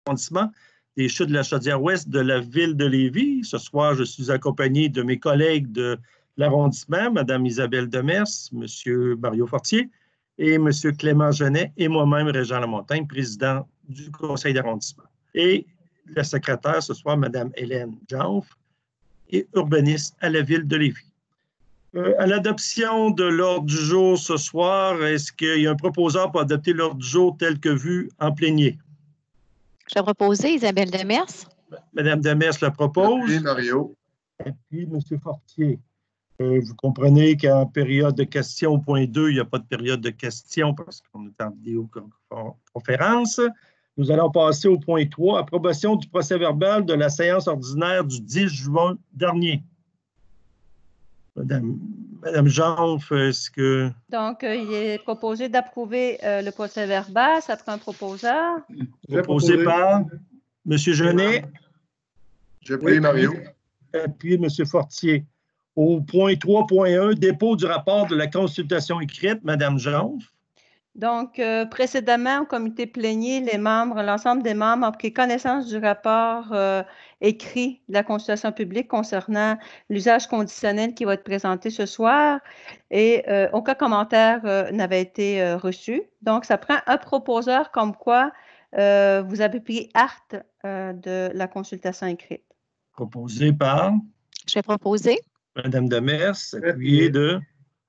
arrondissement des Chutes de la Chaudière-Ouest de la ville de Lévis. Ce soir, je suis accompagné de mes collègues de l'arrondissement, Mme Isabelle Demers, M. Mario Fortier et M. Clément Genet et moi-même, Régent Lamontagne, président du conseil d'arrondissement. Et la secrétaire ce soir, Mme Hélène Janf, et urbaniste à la ville de Lévis. À l'adoption de l'ordre du jour ce soir, est-ce qu'il y a un proposeur pour adopter l'ordre du jour tel que vu en plénier? Je vais proposer Isabelle Demers. Mme Demers le propose. Oui, Mario. Et puis, M. Fortier. Vous comprenez qu'en période de questions au point 2, il n'y a pas de période de questions parce qu'on est en vidéoconférence. Nous allons passer au point 3, approbation du procès-verbal de la séance ordinaire du 10 juin dernier. Madame Janf, est-ce que... Donc, il est proposé d'approuver le procès-verbal. Ça prend un proposeur. Proposé par M. Genet. J'ai pris Mario. Puis M. Fortier. Au point 3.1, dépôt du rapport de la consultation écrite, Mme Janf. Donc, précédemment, au comité plénier, l'ensemble des membres ont pris connaissance du rapport écrit de la consultation publique concernant l'usage conditionnel qui va être présenté ce soir et aucun commentaire n'avait été reçu. Donc, ça prend un proposeur comme quoi vous avez pris acte de la consultation écrite. Proposé par? Je vais proposer. Mme Demers, appuyé de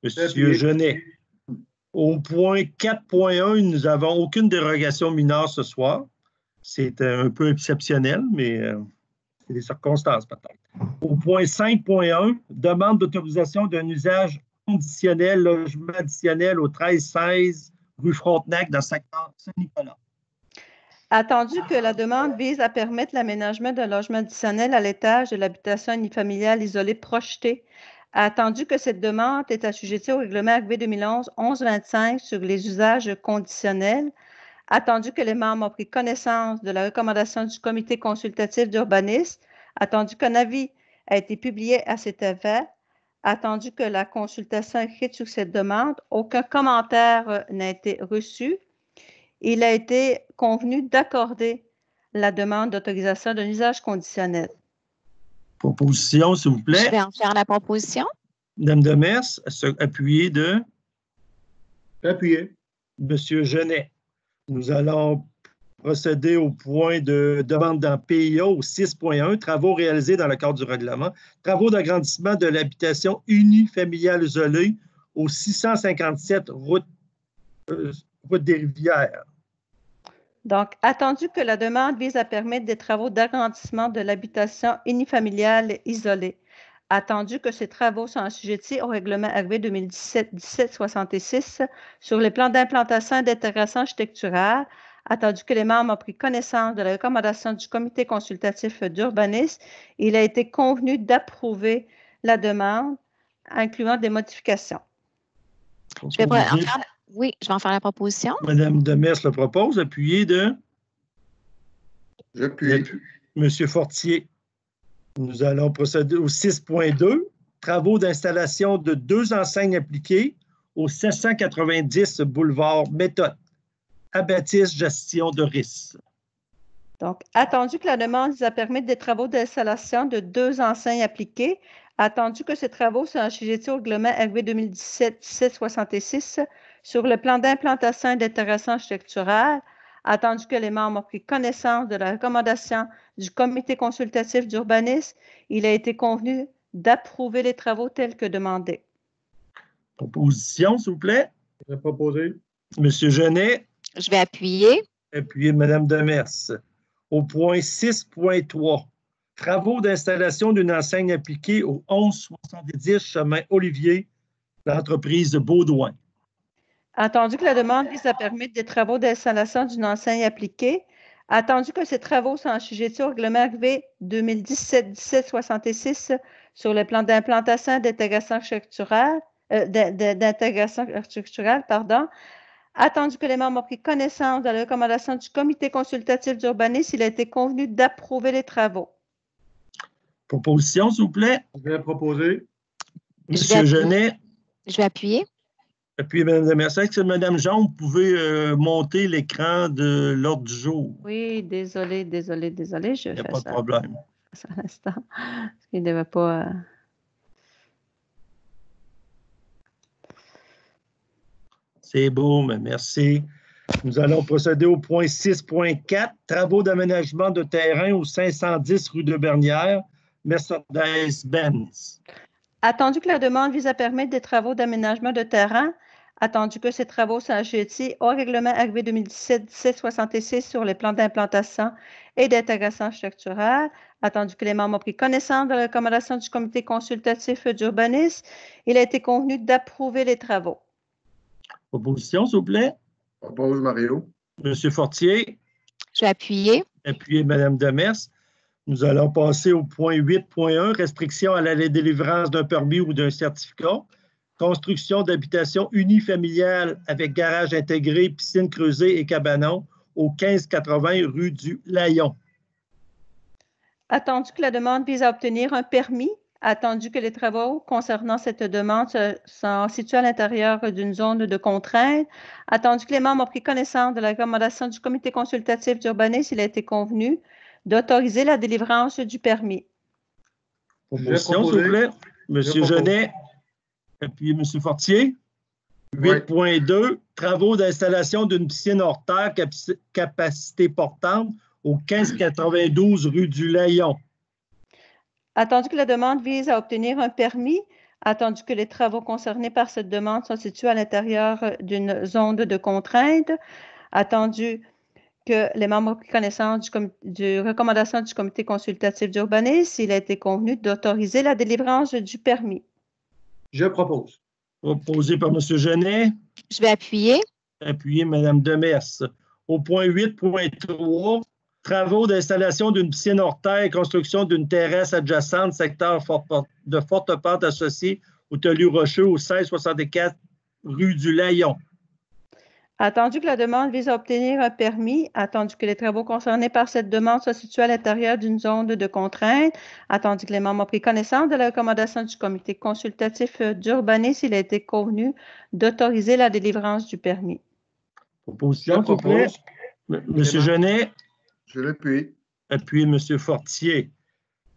M. Genet. Au point 4.1, nous n'avons aucune dérogation mineure ce soir. C'est un peu exceptionnel, mais c'est des circonstances peut-être. Au point 5.1, demande d'autorisation d'un usage conditionnel, logement additionnel au 1316 rue Frontenac dans le secteur Saint-Nicolas. Attendu que la demande vise à permettre l'aménagement d'un logement additionnel à l'étage de l'habitation unifamiliale isolée projetée, attendu que cette demande est assujettie au règlement RV 2011-1125 sur les usages conditionnels, attendu que les membres ont pris connaissance de la recommandation du comité consultatif d'urbanisme, attendu qu'un avis a été publié à cet effet, attendu que la consultation écrite sur cette demande, aucun commentaire n'a été reçu. Il a été convenu d'accorder la demande d'autorisation d'un usage conditionnel. Proposition, s'il vous plaît. Je vais en faire la proposition. Mme Demers, appuyé de? Appuyé. M. Genet. Nous allons procéder au point de demande dans PIA au 6.1, travaux réalisés dans le cadre du règlement, travaux d'agrandissement de l'habitation unifamiliale isolée au 657 route des Rivières. Donc, attendu que la demande vise à permettre des travaux d'agrandissement de l'habitation unifamiliale isolée, attendu que ces travaux sont assujettis au règlement RV 2017-1766 sur les plans d'implantation et d'intégration architecturale, attendu que les membres ont pris connaissance de la recommandation du comité consultatif d'urbanisme, il a été convenu d'approuver la demande, incluant des modifications. Oui, je vais en faire la proposition. Mme Demers le propose, appuyé de? J'appuie. M. Fortier. Nous allons procéder au 6.2, travaux d'installation de 2 enseignes appliquées au 790 boulevard Méthode, Abatis Gestion de risque. Donc, attendu que la demande vise à permettre des travaux d'installation de 2 enseignes appliquées, attendu que ces travaux sont assujettis au règlement RV 2017-1766 sur le plan d'implantation et d'intégration architecturale, attendu que les membres ont pris connaissance de la recommandation du comité consultatif d'urbanisme, il a été convenu d'approuver les travaux tels que demandés. Proposition, s'il vous plaît. Je vais proposer. M. Genet. Je vais appuyer. Appuyé de Mme Demers. Au point 6.3, travaux d'installation d'une enseigne appliquée au 1170 chemin Olivier, l'entreprise Baudouin. Attendu que la demande vise à permettre des travaux d'installation d'une enseigne appliquée, attendu que ces travaux sont assujettis au règlement RV 2017-1766 sur le plan d'implantation et d'intégration architecturale, attendu que les membres ont pris connaissance de la recommandation du comité consultatif d'urbanisme, il a été convenu d'approuver les travaux. Proposition, s'il vous plaît. Je vais proposer. M. Genet. Je vais appuyer. Appuyez Mme Demers. Est-ce que Mme Jean, vous pouvez monter l'écran de l'ordre du jour? Oui, désolé. Je Il vais n'y a faire pas de ça. problème. Ça à l'instant. Il ne devait pas. C'est beau, mais merci. Nous allons procéder au point 6.4, travaux d'aménagement de terrain au 510 rue de Bernière, Mercedes-Benz. Attendu que la demande vise à permettre des travaux d'aménagement de terrain, attendu que ces travaux sont assujettis au règlement RV 2017-1766 sur les plans d'implantation et d'intégration architecturale, attendu que les membres ont pris connaissance de la recommandation du comité consultatif d'urbanisme, il a été convenu d'approuver les travaux. Proposition, s'il vous plaît. Propose Mario. Monsieur Fortier. Je vais appuyer. Appuyez Mme Demers. Nous allons passer au point 8.1, restriction à la délivrance d'un permis ou d'un certificat. Construction d'habitation unifamiliale avec garage intégré, piscine creusée et cabanon au 1580 rue du Layon. Attendu que la demande vise à obtenir un permis, attendu que les travaux concernant cette demande sont situés à l'intérieur d'une zone de contrainte, attendu que les membres ont pris connaissance de la recommandation du comité consultatif d'urbanisme, il a été convenu d'autoriser la délivrance du permis. Proposition, s'il vous plaît. Monsieur Genet, appuyez M. Fortier. 8.2, travaux d'installation d'une piscine hors terre capacité portante au 1592 rue du Layon. Attendu que la demande vise à obtenir un permis, attendu que les travaux concernés par cette demande sont situés à l'intérieur d'une zone de contrainte, attendu que les membres ont pris connaissance de recommandation du comité consultatif d'urbanisme, il a été convenu d'autoriser la délivrance du permis. Je propose. Proposé par M. Genet. Je vais appuyer. Appuyez Mme Demers. Au point 8.3, travaux d'installation d'une piscine hors terre et construction d'une terrasse adjacente, secteur de forte pente associé au Talus Rocheux au 1664 rue du Layon. Attendu que la demande vise à obtenir un permis, attendu que les travaux concernés par cette demande soient situés à l'intérieur d'une zone de contrainte, attendu que les membres ont pris connaissance de la recommandation du comité consultatif d'urbanisme, il a été convenu d'autoriser la délivrance du permis. Proposition, s'il vous plaît. Monsieur Genet. Je l'appuie. Appuyez M. Fortier.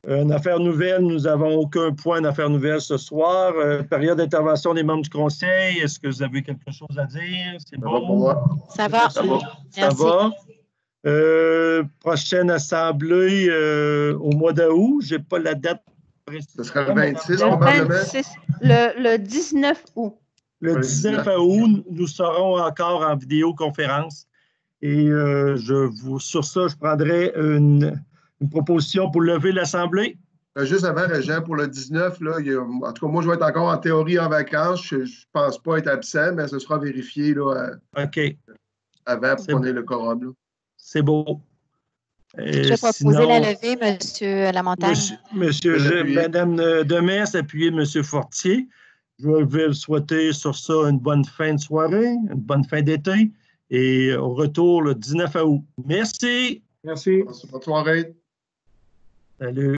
Une affaire nouvelle, nous n'avons aucun point d'affaires nouvelles ce soir. Période d'intervention des membres du conseil, est-ce que vous avez quelque chose à dire? C'est bon? Ça va. Ça va. Prochaine assemblée au mois d'août. Je n'ai pas la date précise. Ce sera le 26, probablement. Le 19 août. Le 19 août, nous serons encore en vidéoconférence. Et sur ça, je prendrai une proposition pour lever l'Assemblée. Juste avant, Régent, pour le 19, là, en tout cas, moi, je vais être encore en théorie en vacances. Je ne pense pas être absent, mais ce sera vérifié là, avant pour qu'on ait le quorum. Là. C'est beau. Je vais proposer la levée, M. Lamontagne. Mme Demers, appuyez M. Fortier. Je vais souhaiter sur ça une bonne fin de soirée, une bonne fin d'été et au retour le 19 août. Merci. Merci. Bonne soirée. Salut.